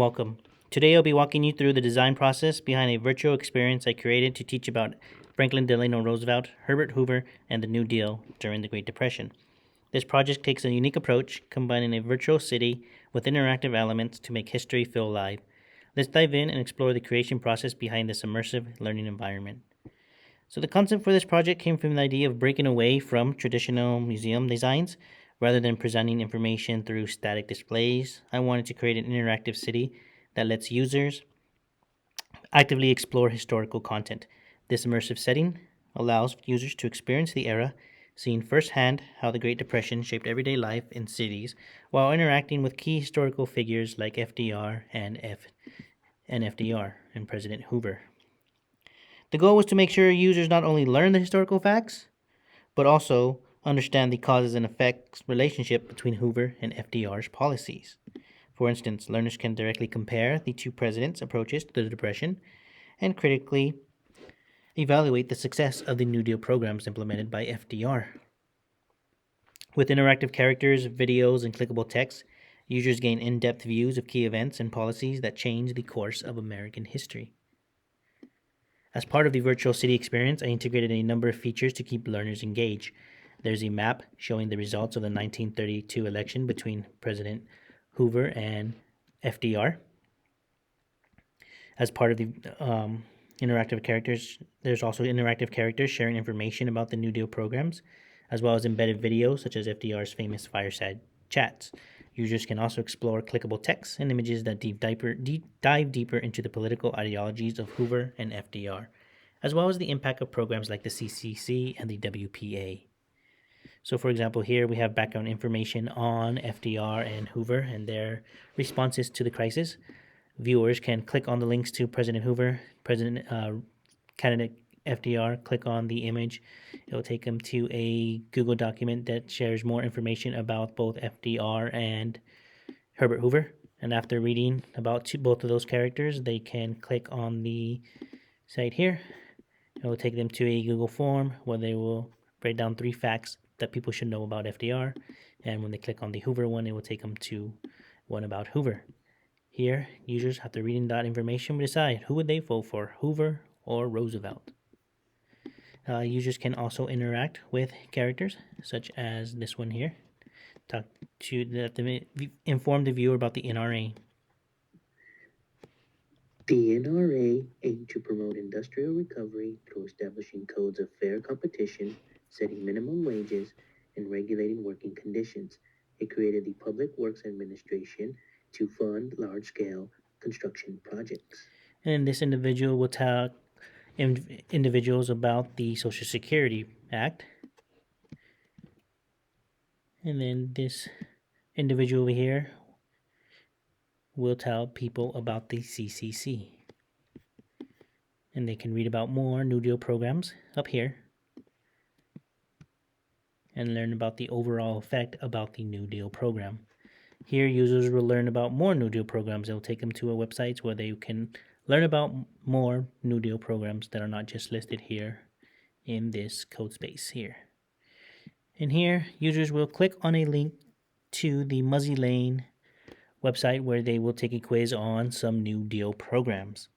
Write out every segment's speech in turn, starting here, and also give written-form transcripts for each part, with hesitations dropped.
Welcome. Today I'll be walking you through the design process behind a virtual experience I created to teach about Franklin Delano Roosevelt, Herbert Hoover, and the New Deal during the Great Depression. This project takes a unique approach, combining a virtual city with interactive elements to make history feel alive. Let's dive in and explore the creation process behind this immersive learning environment. So the concept for this project came from the idea of breaking away from traditional museum designs. Rather than presenting information through static displays, I wanted to create an interactive city that lets users actively explore historical content. This immersive setting allows users to experience the era, seeing firsthand how the Great Depression shaped everyday life in cities while interacting with key historical figures like FDR and FDR and President Hoover. The goal was to make sure users not only learn the historical facts, but also understand the causes and effects relationship between Hoover and FDR's policies. For instance, learners can directly compare the two presidents' approaches to the Depression and critically evaluate the success of the New Deal programs implemented by FDR. With interactive characters, videos, and clickable text, users gain in-depth views of key events and policies that change the course of American history. As part of the virtual city experience, I integrated a number of features to keep learners engaged. There's a map showing the results of the 1932 election between President Hoover and FDR. As part of the interactive characters, there's also interactive characters sharing information about the New Deal programs, as well as embedded videos such as FDR's famous fireside chats. Users can also explore clickable text and images that dive deeper into the political ideologies of Hoover and FDR, as well as the impact of programs like the CCC and the WPA. So, for example, here we have background information on FDR and Hoover and their responses to the crisis. Viewers can click on the links to President Hoover, candidate FDR, click on the image. It'll take them to a Google document that shares more information about both FDR and Herbert Hoover. And after reading about both of those characters, they can click on the site here. It will take them to a Google form where they will write down 3 facts that people should know about FDR. And when they click on the Hoover one, it will take them to one about Hoover. Here, users, after reading that information, will decide who would they vote for, Hoover or Roosevelt. Users can also interact with characters, such as this one here. Inform the viewer about the NRA. The NRA aimed to promote industrial recovery through establishing codes of fair competition, setting minimum wages, and regulating working conditions. It created the Public Works Administration to fund large-scale construction projects. And this individual will tell individuals about the Social Security Act. And then this individual over here will tell people about the CCC. And they can read about more New Deal programs up here and learn about the overall effect about the New Deal program. Here, users will learn about more New Deal programs. It will take them to a website where they can learn about more New Deal programs that are not just listed here in this code space here. And here, users will click on a link to the Muzzy Lane website where they will take a quiz on some New Deal programs.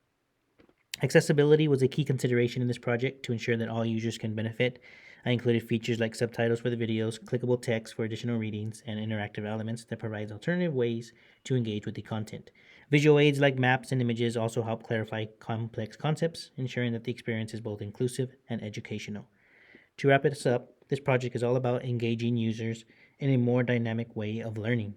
Accessibility was a key consideration in this project to ensure that all users can benefit. I included features like subtitles for the videos, clickable text for additional readings, and interactive elements that provide alternative ways to engage with the content. Visual aids like maps and images also help clarify complex concepts, ensuring that the experience is both inclusive and educational. To wrap this up, this project is all about engaging users in a more dynamic way of learning.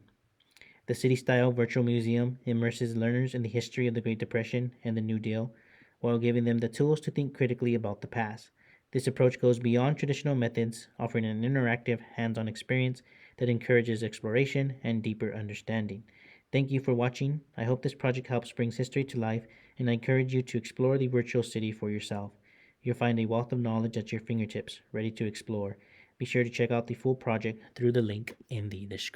The city-style virtual museum immerses learners in the history of the Great Depression and the New Deal, while giving them the tools to think critically about the past. This approach goes beyond traditional methods, offering an interactive, hands-on experience that encourages exploration and deeper understanding. Thank you for watching. I hope this project helps bring history to life, and I encourage you to explore the virtual city for yourself. You'll find a wealth of knowledge at your fingertips, ready to explore. Be sure to check out the full project through the link in the description.